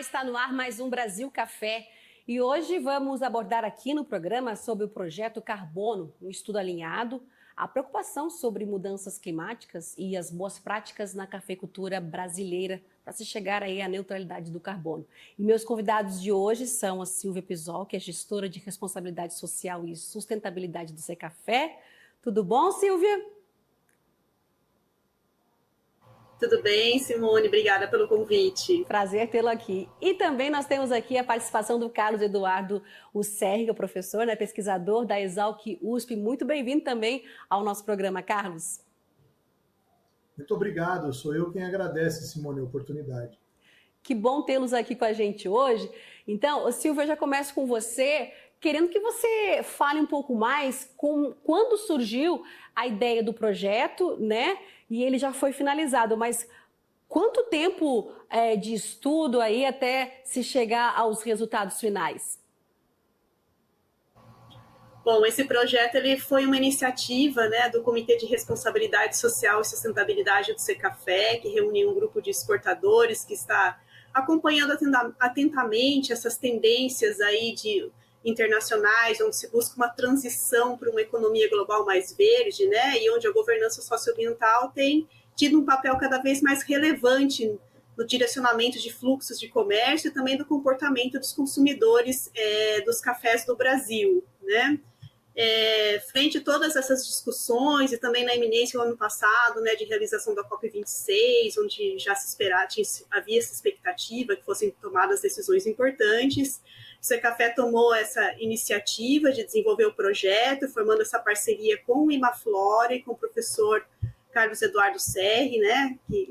está no ar mais um Brasil Café. E hoje vamos abordar aqui no programa sobre o projeto Carbono, um estudo alinhado, a preocupação sobre mudanças climáticas e as boas práticas na cafeicultura brasileira para se chegar aí à neutralidade do carbono. E meus convidados de hoje são a Silvia Pisol, que é gestora de responsabilidade social e sustentabilidade do Secafé. Tudo bom, Silvia? Tudo bem, Simone? Obrigada pelo convite. Prazer tê-lo aqui. E também nós temos aqui a participação do Carlos Eduardo Usserri, que é professor, pesquisador da Exalc USP. Muito bem-vindo também ao nosso programa, Carlos. Muito obrigado, sou eu quem agradece, Simone, a oportunidade. Que bom tê-los aqui com a gente hoje. Então, Silvia, eu já começo com você, querendo que você fale um pouco mais quando surgiu a ideia do projeto, E ele já foi finalizado, mas quanto tempo de estudo aí até se chegar aos resultados finais? Bom, esse projeto ele foi uma iniciativa do Comitê de Responsabilidade Social e Sustentabilidade do Secafé, que reuniu um grupo de exportadores que está acompanhando atentamente essas tendências aí internacionais, onde se busca uma transição para uma economia global mais verde, e onde a governança socioambiental tem tido um papel cada vez mais relevante no direcionamento de fluxos de comércio e também do comportamento dos consumidores dos cafés do Brasil, frente a todas essas discussões e também na iminência no ano passado, de realização da COP26, onde já havia essa expectativa que fossem tomadas decisões importantes, o Secafé tomou essa iniciativa de desenvolver o projeto, formando essa parceria com o Imaflora e com o professor Carlos Eduardo Usserri,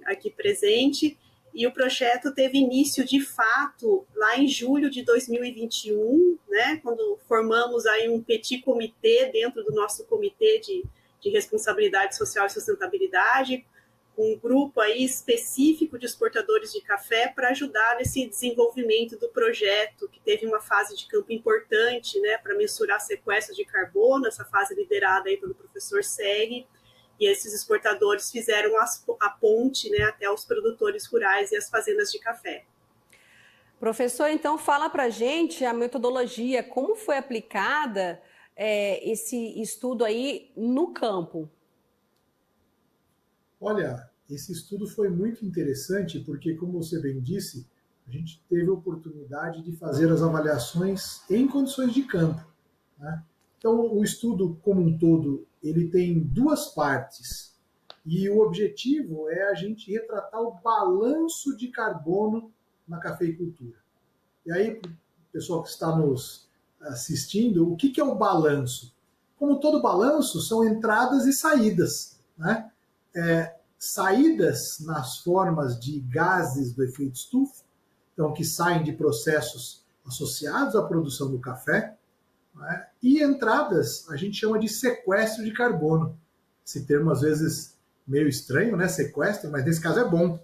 aqui presente, e o projeto teve início de fato lá em julho de 2021, quando formamos aí um petit comitê dentro do nosso comitê de responsabilidade social e sustentabilidade, um grupo aí específico de exportadores de café para ajudar nesse desenvolvimento do projeto, que teve uma fase de campo importante, para mensurar sequestro de carbono, essa fase liderada aí pelo professor Serri, e esses exportadores fizeram a ponte até os produtores rurais e as fazendas de café. Professor, então fala para a gente a metodologia, como foi aplicada esse estudo aí no campo? Olha, esse estudo foi muito interessante porque, como você bem disse, a gente teve a oportunidade de fazer as avaliações em condições de campo. Então, o estudo como um todo, ele tem duas partes e o objetivo é a gente retratar o balanço de carbono na cafeicultura. E aí, para o pessoal que está nos assistindo, o que é o balanço? Como todo balanço, são entradas e saídas, saídas nas formas de gases do efeito estufa, então que saem de processos associados à produção do café, e entradas a gente chama de sequestro de carbono. Esse termo às vezes meio estranho, sequestro, mas nesse caso é bom.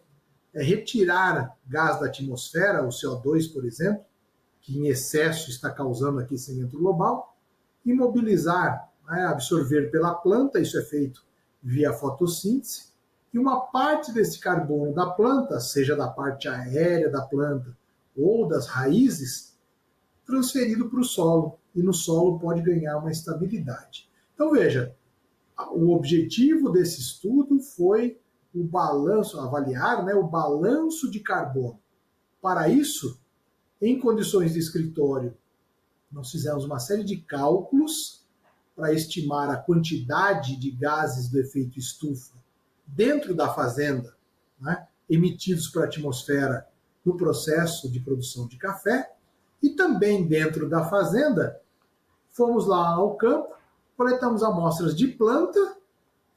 É retirar gás da atmosfera, o CO2, por exemplo, que em excesso está causando aquecimento global, e mobilizar, absorver pela planta, isso é feito via fotossíntese, e uma parte desse carbono da planta, seja da parte aérea da planta ou das raízes, transferido para o solo, e no solo pode ganhar uma estabilidade. Então veja, o objetivo desse estudo foi o balanço, avaliar o balanço de carbono. Para isso, em condições de escritório, nós fizemos uma série de cálculos para estimar a quantidade de gases do efeito estufa dentro da fazenda, emitidos para a atmosfera no processo de produção de café, e também dentro da fazenda, fomos lá ao campo, coletamos amostras de planta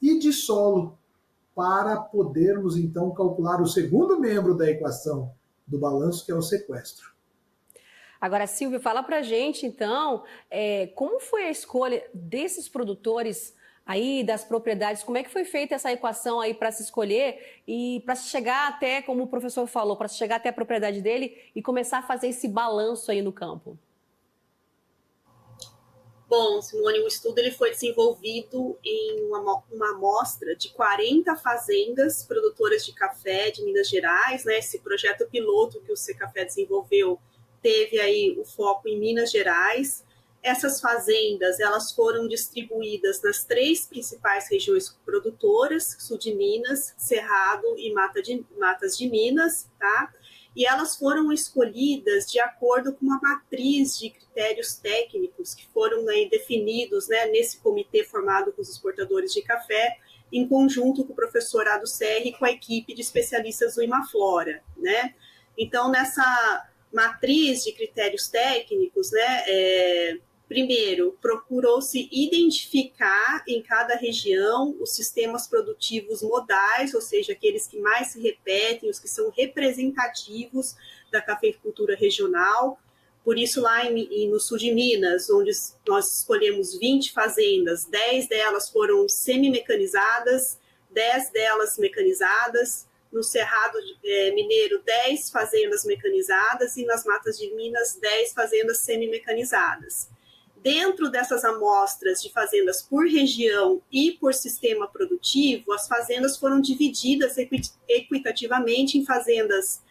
e de solo, para podermos então calcular o segundo membro da equação do balanço, que é o sequestro. Agora, Silvia, fala para a gente, então, como foi a escolha desses produtores aí, das propriedades, como é que foi feita essa equação aí para se escolher e para se chegar até, como o professor falou, para se chegar até a propriedade dele e começar a fazer esse balanço aí no campo? Bom, Simone, o estudo ele foi desenvolvido em uma amostra de 40 fazendas produtoras de café de Minas Gerais, né? Esse projeto piloto que o Secafé desenvolveu teve aí o foco em Minas Gerais. Essas fazendas, elas foram distribuídas nas 3 principais regiões produtoras, sul de Minas, Cerrado e Matas de Minas, tá? E elas foram escolhidas de acordo com uma matriz de critérios técnicos que foram aí definidos, né, nesse comitê formado com os exportadores de café, em conjunto com o professor Ado Serri e com a equipe de especialistas do Imaflora, né? Então, nessa matriz de critérios técnicos, né, primeiro, procurou-se identificar em cada região os sistemas produtivos modais, ou seja, aqueles que mais se repetem, os que são representativos da cafeicultura regional. Por isso, lá no sul de Minas, onde nós escolhemos 20 fazendas, 10 delas foram semi-mecanizadas, 10 delas mecanizadas. No Cerrado Mineiro, 10 fazendas mecanizadas e nas Matas de Minas, 10 fazendas semi-mecanizadas. Dentro dessas amostras de fazendas por região e por sistema produtivo, as fazendas foram divididas equitativamente em fazendas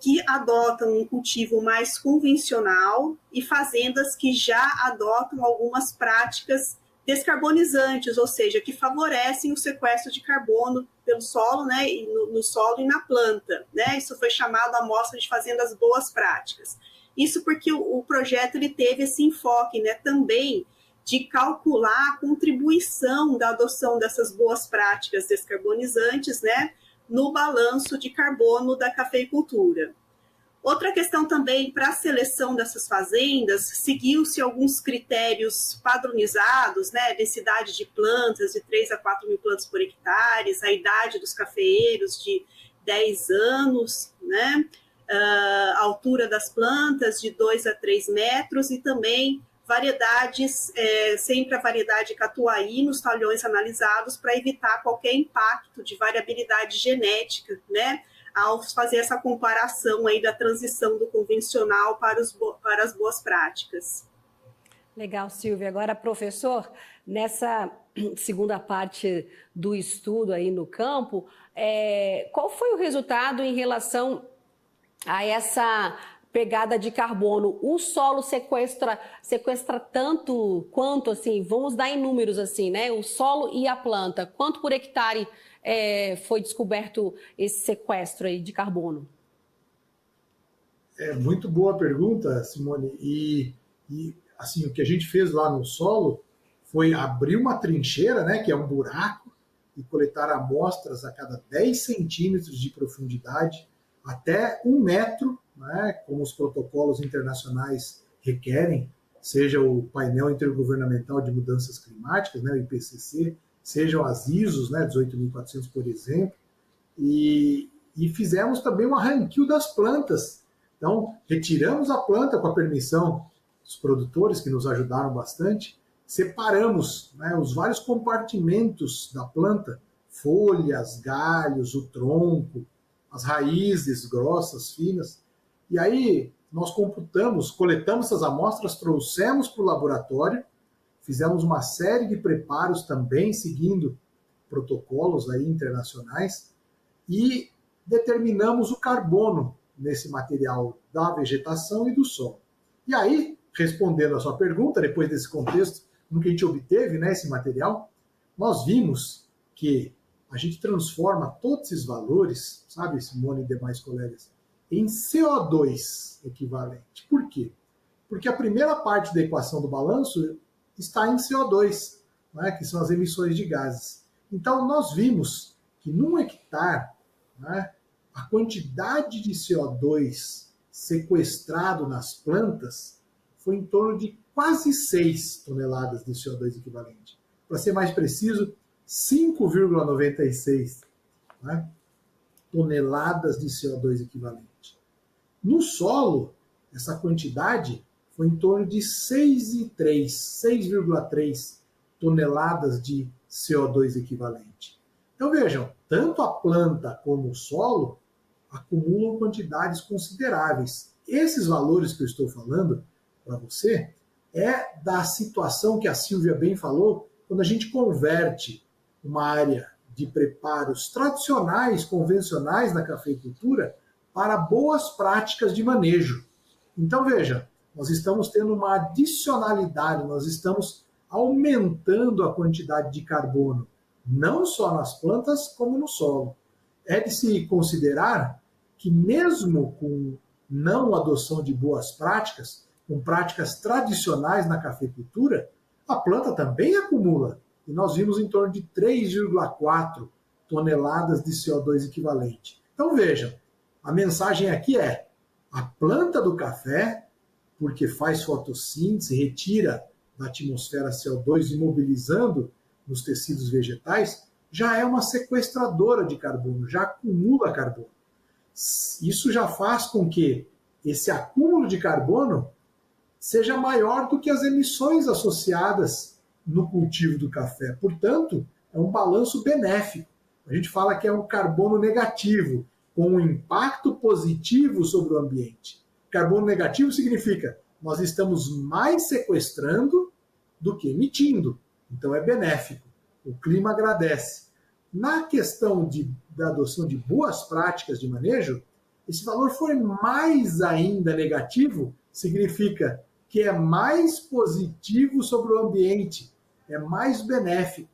que adotam um cultivo mais convencional e fazendas que já adotam algumas práticas descarbonizantes, ou seja, que favorecem o sequestro de carbono pelo solo, né, e no solo e na planta, né? Isso foi chamado amostra de fazendas boas práticas. Isso porque o projeto ele teve esse enfoque, né, também de calcular a contribuição da adoção dessas boas práticas descarbonizantes, né, no balanço de carbono da cafeicultura. Outra questão também, para a seleção dessas fazendas, seguiu-se alguns critérios padronizados, né, densidade de plantas de 3 a 4 mil plantas por hectare, a idade dos cafeeiros de 10 anos, né, a altura das plantas de 2 a 3 metros e também variedades, sempre a variedade Catuai nos talhões analisados para evitar qualquer impacto de variabilidade genética, né, ao fazer essa comparação aí da transição do convencional para as boas práticas. Legal, Silvia. Agora, professor, nessa segunda parte do estudo aí no campo, qual foi o resultado em relação a essa pegada de carbono? O solo sequestra tanto quanto, assim, vamos dar em números assim, né? O solo e a planta, quanto por hectare foi descoberto esse sequestro aí de carbono? É muito boa pergunta, Simone. E assim, o que a gente fez lá no solo foi abrir uma trincheira, né, que é um buraco, e coletar amostras a cada 10 centímetros de profundidade até 1 metro, né, como os protocolos internacionais requerem, seja o painel intergovernamental de mudanças climáticas, né, o IPCC, sejam as ISOs, né, 18.400, por exemplo, e fizemos também um arranquio das plantas. Então, retiramos a planta com a permissão dos produtores, que nos ajudaram bastante, separamos, né, os vários compartimentos da planta, folhas, galhos, o tronco, as raízes grossas, finas, e aí nós coletamos essas amostras, trouxemos para o laboratório, fizemos uma série de preparos também, seguindo protocolos aí internacionais, e determinamos o carbono nesse material da vegetação e do solo. E aí, respondendo a sua pergunta, depois desse contexto, no que a gente obteve, né, esse material, nós vimos que a gente transforma todos esses valores, sabe, Simone e demais colegas, em CO2 equivalente. Por quê? Porque a primeira parte da equação do balanço está em CO2, né, que são as emissões de gases. Então, nós vimos que num hectare, né, a quantidade de CO2 sequestrado nas plantas foi em torno de quase 6 toneladas de CO2 equivalente. Para ser mais preciso, 5,96, né, toneladas de CO2 equivalente. No solo, essa quantidade foi em torno de 6,3 toneladas de CO2 equivalente. Então vejam, tanto a planta como o solo acumulam quantidades consideráveis. Esses valores que eu estou falando para você é da situação que a Silvia bem falou, quando a gente converte uma área de preparos tradicionais, convencionais na cafeicultura, para boas práticas de manejo. Então, veja, nós estamos tendo uma adicionalidade, nós estamos aumentando a quantidade de carbono, não só nas plantas, como no solo. É de se considerar que mesmo com não adoção de boas práticas, com práticas tradicionais na cafeicultura, a planta também acumula. E nós vimos em torno de 3,4 toneladas de CO2 equivalente. Então vejam, a mensagem aqui é: a planta do café, porque faz fotossíntese, retira da atmosfera CO2, imobilizando nos tecidos vegetais, já é uma sequestradora de carbono, já acumula carbono. Isso já faz com que esse acúmulo de carbono seja maior do que as emissões associadas no cultivo do café. Portanto, é um balanço benéfico. A gente fala que é um carbono negativo, com um impacto positivo sobre o ambiente. Carbono negativo significa nós estamos mais sequestrando do que emitindo. Então é benéfico. O clima agradece. Na questão da adoção de boas práticas de manejo, esse valor for mais ainda negativo, significa que é mais positivo sobre o ambiente, é mais benéfico.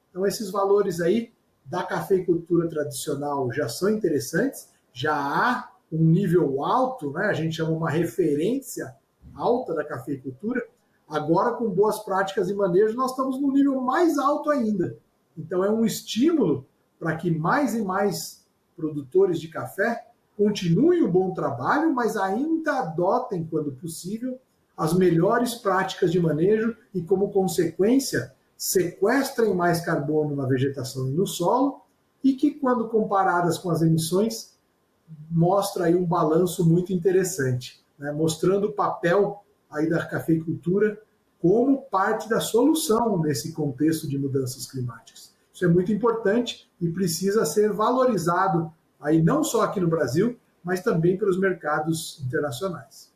Então esses valores aí da cafeicultura tradicional já são interessantes, já há um nível alto, né? A gente chama uma referência alta da cafeicultura. Agora, com boas práticas de manejo, nós estamos no nível mais alto ainda. Então é um estímulo para que mais e mais produtores de café continuem o bom trabalho, mas ainda adotem, quando possível, as melhores práticas de manejo e, como consequência, sequestrem mais carbono na vegetação e no solo, e que, quando comparadas com as emissões, mostra aí um balanço muito interessante, né? Mostrando o papel aí da cafeicultura como parte da solução nesse contexto de mudanças climáticas. Isso é muito importante e precisa ser valorizado aí não só aqui no Brasil, mas também pelos mercados internacionais.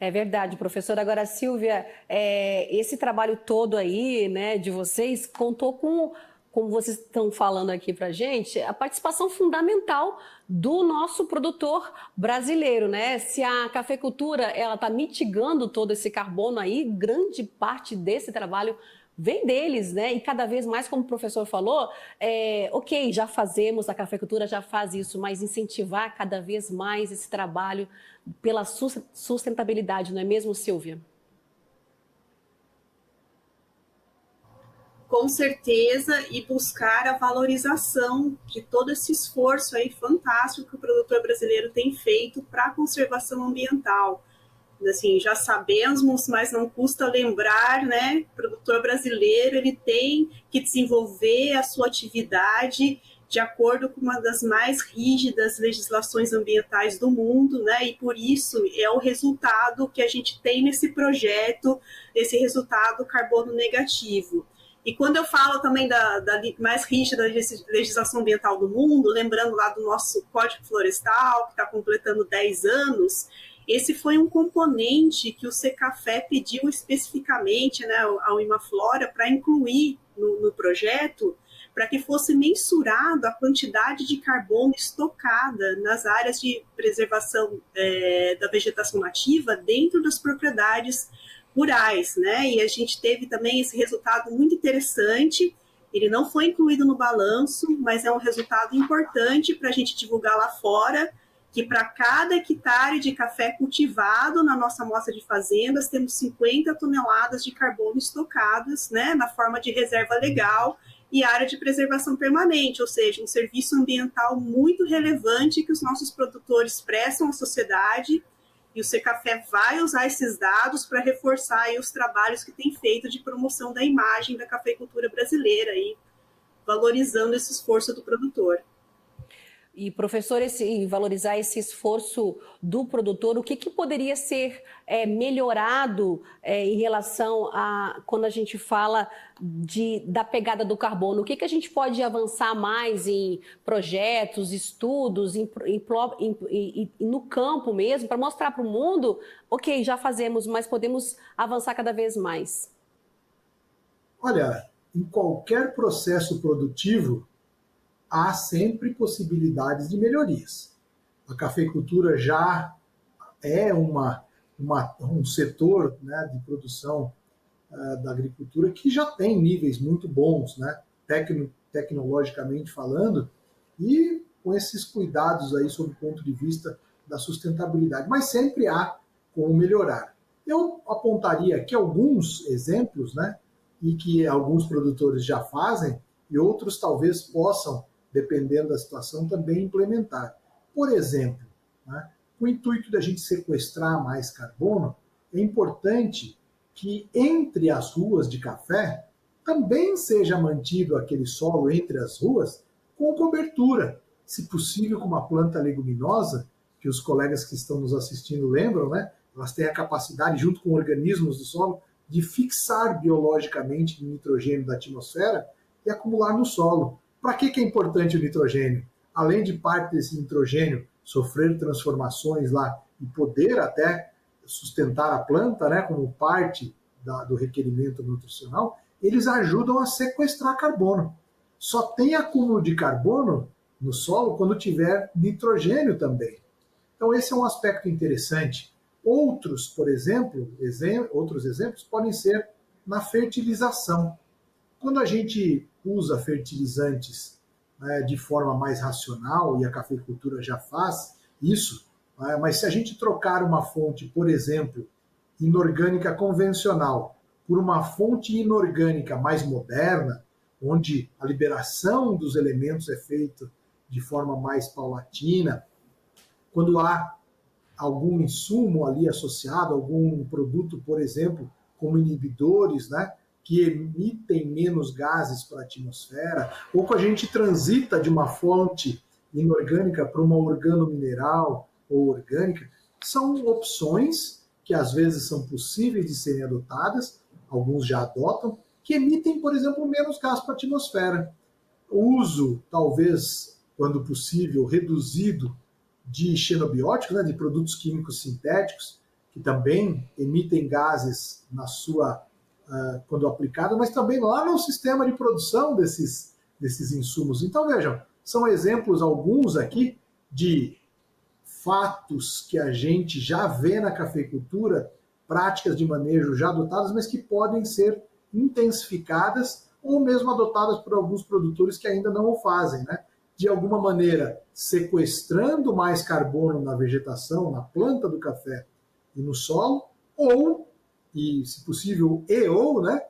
É verdade, professora. Agora, Silvia, esse trabalho todo aí, né, de vocês, contou com, como vocês estão falando aqui para a gente, a participação fundamental do nosso produtor brasileiro, né? Se a cafeicultura ela está mitigando todo esse carbono aí, grande parte desse trabalho vem deles, né? E cada vez mais, como o professor falou, ok, já fazemos, a cafeicultura já faz isso, mas incentivar cada vez mais esse trabalho pela sustentabilidade, não é mesmo, Silvia? Com certeza, e buscar a valorização de todo esse esforço aí fantástico que o produtor brasileiro tem feito para a conservação ambiental. Assim, já sabemos, mas não custa lembrar, né? O produtor brasileiro ele tem que desenvolver a sua atividade de acordo com uma das mais rígidas legislações ambientais do mundo, né? E por isso é o resultado que a gente tem nesse projeto, esse resultado carbono negativo. E quando eu falo também da mais rígida legislação ambiental do mundo, lembrando lá do nosso Código Florestal, que está completando 10 anos, esse foi um componente que o Secafé pediu especificamente, né, ao Imaflora para incluir no projeto, para que fosse mensurado a quantidade de carbono estocada nas áreas de preservação da vegetação nativa dentro das propriedades rurais, né? E a gente teve também esse resultado muito interessante. Ele não foi incluído no balanço, mas é um resultado importante para a gente divulgar lá fora, que para cada hectare de café cultivado na nossa amostra de fazendas, temos 50 toneladas de carbono estocadas, né, na forma de reserva legal e área de preservação permanente, ou seja, um serviço ambiental muito relevante que os nossos produtores prestam à sociedade, e o Secafé vai usar esses dados para reforçar aí os trabalhos que tem feito de promoção da imagem da cafeicultura brasileira, aí, valorizando esse esforço do produtor. E, professor, e valorizar esse esforço do produtor, o que poderia ser melhorado em relação a quando a gente fala da pegada do carbono? O que a gente pode avançar mais em projetos, estudos, no campo mesmo, para mostrar para o mundo, ok, já fazemos, mas podemos avançar cada vez mais? Olha, em qualquer processo produtivo, há sempre possibilidades de melhorias. A cafeicultura já é um setor, né, de produção da agricultura que já tem níveis muito bons, né, tecnologicamente falando, e com esses cuidados aí sob o ponto de vista da sustentabilidade. Mas sempre há como melhorar. Eu apontaria aqui alguns exemplos, né, e que alguns produtores já fazem e outros talvez possam, dependendo da situação, também implementar. Por exemplo, né, com o intuito da gente sequestrar mais carbono, é importante que entre as ruas de café também seja mantido aquele solo entre as ruas com cobertura, se possível com uma planta leguminosa, que os colegas que estão nos assistindo lembram, né? Elas têm a capacidade, junto com organismos do solo, de fixar biologicamente o nitrogênio da atmosfera e acumular no solo. Para que é importante o nitrogênio? Além de parte desse nitrogênio sofrer transformações lá e poder até sustentar a planta, né, como parte do requerimento nutricional, eles ajudam a sequestrar carbono. Só tem acúmulo de carbono no solo quando tiver nitrogênio também. Então esse é um aspecto interessante. Outros, por exemplo, outros exemplos podem ser na fertilização. Quando a gente usa fertilizantes, né, de forma mais racional, e a cafeicultura já faz isso, né, mas se a gente trocar uma fonte, por exemplo, inorgânica convencional, por uma fonte inorgânica mais moderna, onde a liberação dos elementos é feita de forma mais paulatina, quando há algum insumo ali associado, algum produto, por exemplo, como inibidores, né, que emitem menos gases para a atmosfera, ou que a gente transita de uma fonte inorgânica para uma organomineral ou orgânica, são opções que às vezes são possíveis de serem adotadas, alguns já adotam, que emitem, por exemplo, menos gás para a atmosfera. O uso, talvez, quando possível, reduzido de xenobióticos, né, de produtos químicos sintéticos, que também emitem gases na sua quando aplicado, mas também lá no sistema de produção desses insumos. Então, vejam, são exemplos, alguns aqui, de fatos que a gente já vê na cafeicultura, práticas de manejo já adotadas, mas que podem ser intensificadas ou mesmo adotadas por alguns produtores que ainda não o fazem, né? De alguma maneira, sequestrando mais carbono na vegetação, na planta do café e no solo, ou, e se possível, né,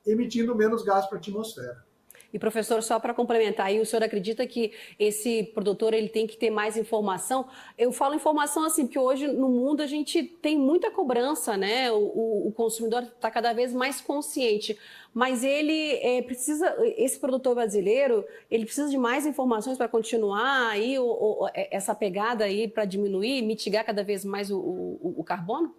emitindo menos gás para a atmosfera. E, professor, só para complementar aí, o senhor acredita que esse produtor ele tem que ter mais informação? Eu falo informação assim, porque hoje no mundo a gente tem muita cobrança, né? O consumidor está cada vez mais consciente, mas ele precisa, esse produtor brasileiro, ele precisa de mais informações para continuar aí essa pegada aí para diminuir, mitigar cada vez mais o carbono?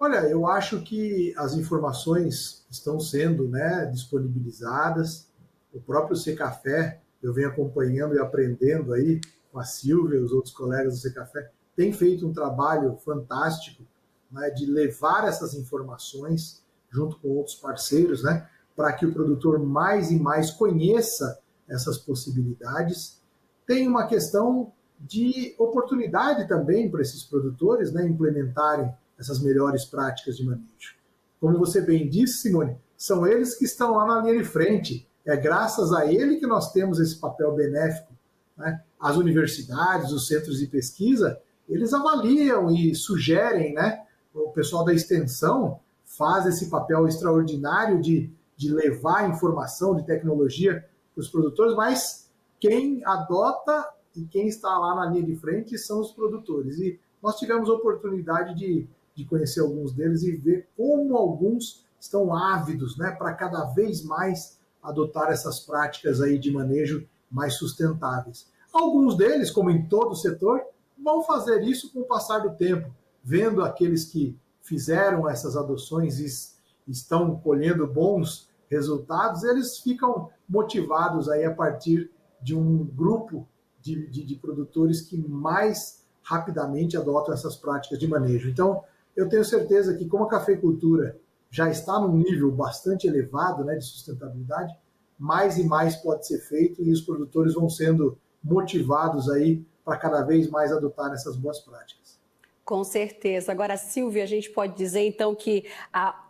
Olha, eu acho que as informações estão sendo, né, disponibilizadas. O próprio Secafé, eu venho acompanhando e aprendendo aí com a Silvia e os outros colegas do Secafé, tem feito um trabalho fantástico, né, de levar essas informações junto com outros parceiros, né, para que o produtor mais e mais conheça essas possibilidades. Tem uma questão de oportunidade também para esses produtores, né, implementarem essas melhores práticas de manejo. Como você bem disse, Simone, são eles que estão lá na linha de frente. É graças a ele que nós temos esse papel benéfico, né? As universidades, os centros de pesquisa, eles avaliam e sugerem, né? O pessoal da extensão faz esse papel extraordinário de levar informação de tecnologia para os produtores, mas quem adota e quem está lá na linha de frente são os produtores. E nós tivemos a oportunidade de conhecer alguns deles e ver como alguns estão ávidos, né, para cada vez mais adotar essas práticas aí de manejo mais sustentáveis. Alguns deles, como em todo o setor, vão fazer isso com o passar do tempo, vendo aqueles que fizeram essas adoções e estão colhendo bons resultados, eles ficam motivados aí a partir de um grupo de produtores que mais rapidamente adotam essas práticas de manejo. Então, eu tenho certeza que como a cafeicultura já está num nível bastante elevado, né, de sustentabilidade, mais e mais pode ser feito e os produtores vão sendo motivados aí para cada vez mais adotar essas boas práticas. Com certeza. Agora, Silvia, a gente pode dizer então que a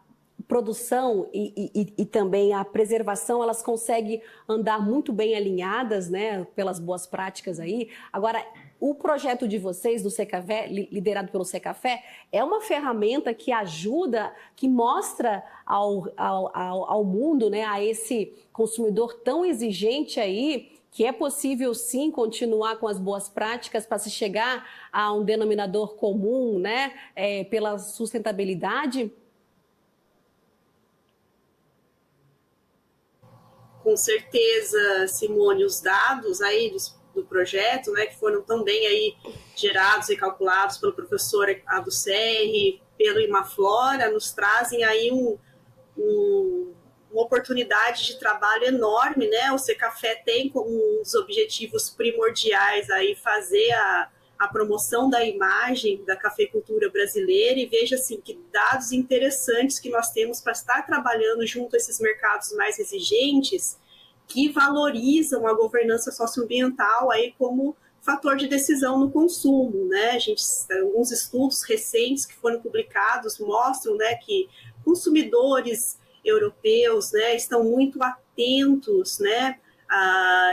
produção e também a preservação, elas conseguem andar muito bem alinhadas, né, pelas boas práticas aí. Agora, o projeto de vocês, do Secafé, liderado pelo Secafé, é uma ferramenta que ajuda, que mostra ao mundo, né, a esse consumidor tão exigente aí, que é possível sim continuar com as boas práticas para se chegar a um denominador comum, né, pela sustentabilidade? Com certeza, Simone, os dados aí do projeto, né, que foram também aí gerados e calculados pelo professor Alducerri, pelo Imaflora, nos trazem aí uma oportunidade de trabalho enorme, né? O Secafé tem como um dos objetivos primordiais aí fazer a promoção da imagem da cafeicultura brasileira, e veja assim que dados interessantes que nós temos para estar trabalhando junto a esses mercados mais exigentes, que valorizam a governança socioambiental aí como fator de decisão no consumo, né? Alguns estudos recentes que foram publicados mostram, né, que consumidores europeus, né, estão muito atentos, né,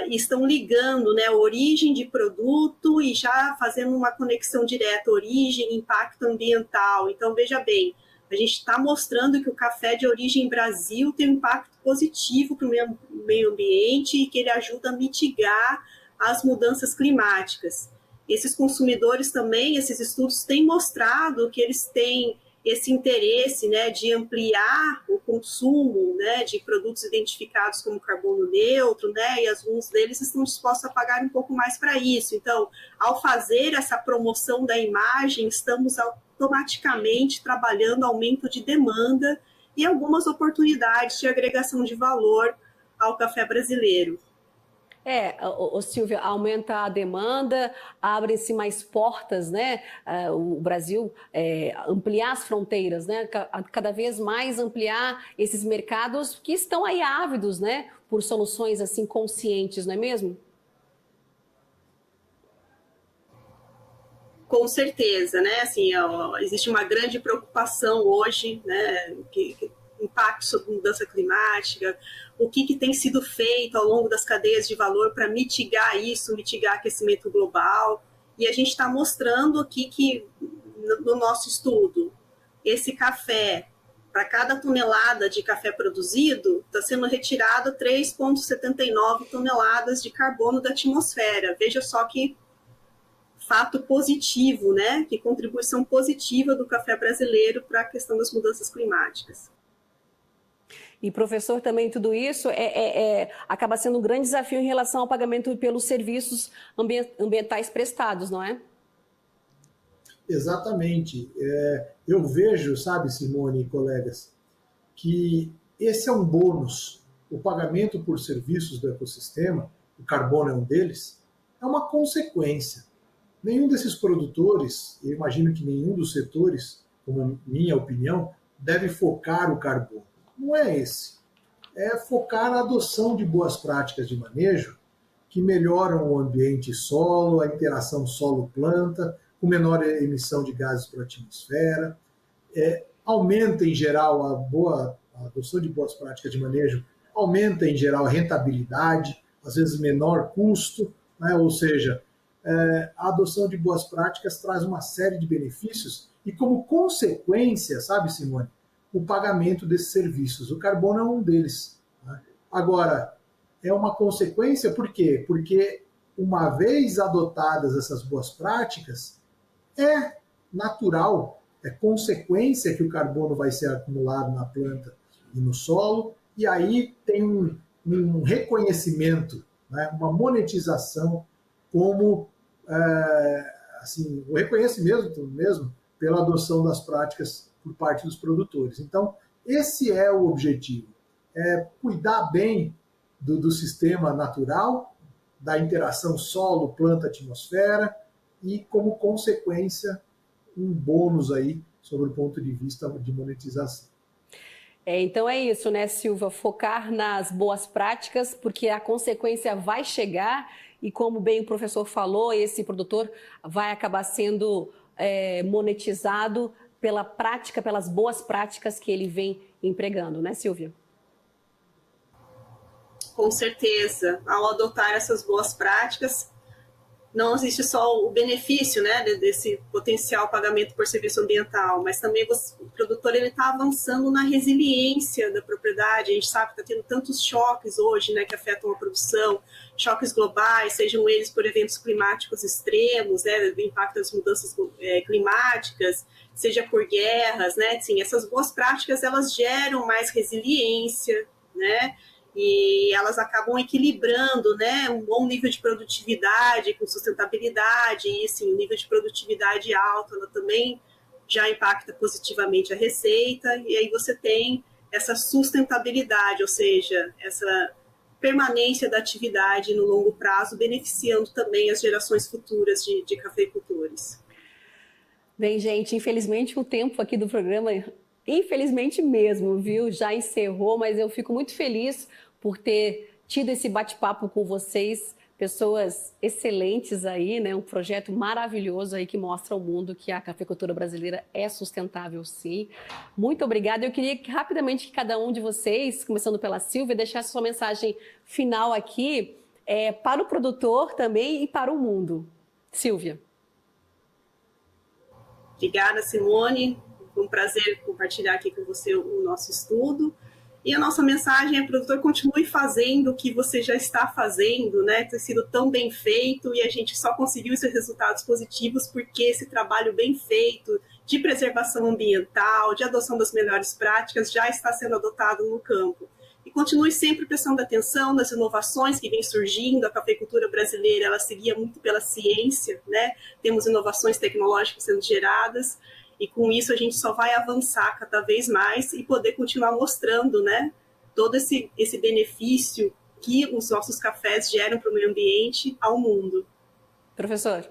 estão ligando, né, a origem de produto e já fazendo uma conexão direta, origem, impacto ambiental. Então, veja bem, a gente está mostrando que o café de origem Brasil tem um impacto positivo para o meio ambiente e que ele ajuda a mitigar as mudanças climáticas. Esses consumidores também, esses estudos têm mostrado que eles têm esse interesse, né, de ampliar o consumo, né, de produtos identificados como carbono neutro, né, e alguns deles estão dispostos a pagar um pouco mais para isso. Então, ao fazer essa promoção da imagem, estamos automaticamente trabalhando aumento de demanda e algumas oportunidades de agregação de valor ao café brasileiro. Silvia, aumenta a demanda, abrem-se mais portas, né? O Brasil ampliar as fronteiras, né? Cada vez mais ampliar esses mercados que estão aí ávidos, né? Por soluções assim conscientes, não é mesmo? Com certeza, né? Assim, existe uma grande preocupação hoje, né? Que impacto sobre mudança climática, o que tem sido feito ao longo das cadeias de valor para mitigar isso, mitigar aquecimento global. E a gente está mostrando aqui que, no nosso estudo, esse café, para cada tonelada de café produzido, está sendo retirado 3,79 toneladas de carbono da atmosfera. Veja só que fato positivo, né? Que contribuição positiva do café brasileiro para a questão das mudanças climáticas. E, professor, também tudo isso acaba sendo um grande desafio em relação ao pagamento pelos serviços ambientais prestados, não é? Exatamente. Eu vejo, sabe, Simone e colegas, que esse é um bônus. O pagamento por serviços do ecossistema, o carbono é um deles, é uma consequência. Nenhum desses produtores, eu imagino que nenhum dos setores, como minha opinião, deve focar o carbono. Não é esse. É focar na adoção de boas práticas de manejo que melhoram o ambiente solo, a interação solo-planta, com menor emissão de gases para a atmosfera, aumenta em geral a adoção de boas práticas de manejo, aumenta em geral a rentabilidade, às vezes menor custo, né? Ou seja, a adoção de boas práticas traz uma série de benefícios e como consequência, sabe, Simone, o pagamento desses serviços. O carbono é um deles. Né? Agora, é uma consequência por quê? Porque uma vez adotadas essas boas práticas, é natural, é consequência que o carbono vai ser acumulado na planta e no solo, e aí tem um reconhecimento, né? Uma monetização como assim, o reconhecimento mesmo pela adoção das práticas por parte dos produtores. Então, esse é o objetivo, é cuidar bem do sistema natural, da interação solo, planta, atmosfera, e, como consequência, um bônus aí sobre o ponto de vista de monetização. Então é isso, né, Silvia? Focar nas boas práticas, porque a consequência vai chegar e, como bem o professor falou, esse produtor vai acabar sendo monetizado pela prática, pelas boas práticas que ele vem empregando, né, Silvia? Com certeza. Ao adotar essas boas práticas, não existe só o benefício, né, desse potencial pagamento por serviço ambiental, mas também o produtor está avançando na resiliência da propriedade. A gente sabe que está tendo tantos choques hoje, né, que afetam a produção, choques globais, sejam eles por eventos climáticos extremos, né, do impacto das mudanças climáticas, seja por guerras, né, assim, essas boas práticas elas geram mais resiliência, né, e elas acabam equilibrando, né, um bom nível de produtividade com sustentabilidade, e assim, o nível de produtividade alto, ela também já impacta positivamente a receita, e aí você tem essa sustentabilidade, ou seja, essa permanência da atividade no longo prazo, beneficiando também as gerações futuras de cafeicultores. Bem, gente, infelizmente o tempo aqui do programa, infelizmente mesmo, viu? Já encerrou, mas eu fico muito feliz por ter tido esse bate-papo com vocês, pessoas excelentes aí, né? Um projeto maravilhoso aí que mostra ao mundo que a cafeicultura brasileira é sustentável, sim. Muito obrigada. Eu queria que rapidamente que cada um de vocês, começando pela Silvia, deixasse sua mensagem final aqui para o produtor também e para o mundo. Silvia. Obrigada, Simone. Foi um prazer compartilhar aqui com você o nosso estudo. E a nossa mensagem é, produtor, continue fazendo o que você já está fazendo, né? Tem sido tão bem feito e a gente só conseguiu esses resultados positivos porque esse trabalho bem feito de preservação ambiental, de adoção das melhores práticas já está sendo adotado no campo. E continue sempre prestando atenção nas inovações que vêm surgindo. A cafeicultura brasileira, ela seguia muito pela ciência, né? Temos inovações tecnológicas sendo geradas, e com isso a gente só vai avançar cada vez mais e poder continuar mostrando, né, todo esse benefício que os nossos cafés geram para o meio ambiente ao mundo. Professor.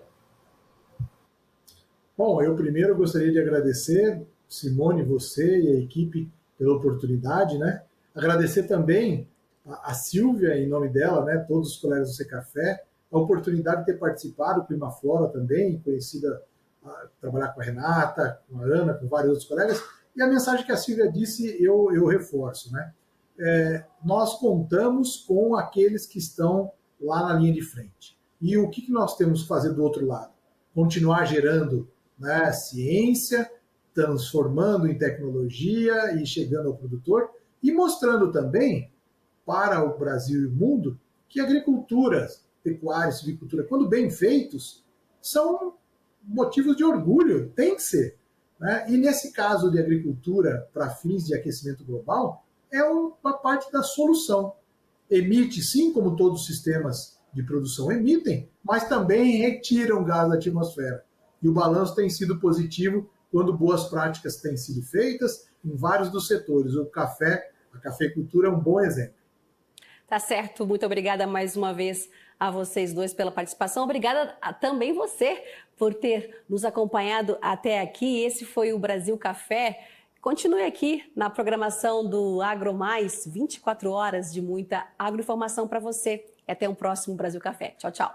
Bom, eu primeiro gostaria de agradecer, Simone, você e a equipe pela oportunidade, né? Agradecer também a Silvia, em nome dela, né, todos os colegas do Secafé, a oportunidade de ter participado, Climaflora também, conhecida, trabalhar com a Renata, com a Ana, com vários outros colegas, e a mensagem que a Silvia disse eu reforço, né? Nós contamos com aqueles que estão lá na linha de frente. E o que nós temos que fazer do outro lado? Continuar gerando, né, ciência, transformando em tecnologia e chegando ao produtor, e mostrando também para o Brasil e o mundo que agricultura, pecuária e silvicultura, quando bem feitos, são motivos de orgulho, tem que ser, né? E nesse caso de agricultura para fins de aquecimento global, é uma parte da solução. Emite, sim, como todos os sistemas de produção emitem, mas também retiram gás da atmosfera. E o balanço tem sido positivo quando boas práticas têm sido feitas em vários dos setores. O café, a cafeicultura é um bom exemplo. Tá certo, muito obrigada mais uma vez a vocês dois pela participação. Obrigada também você por ter nos acompanhado até aqui. Esse foi o Brasil Café. Continue aqui na programação do Agro Mais, 24 horas de muita agroinformação para você. E até um próximo Brasil Café. Tchau, tchau.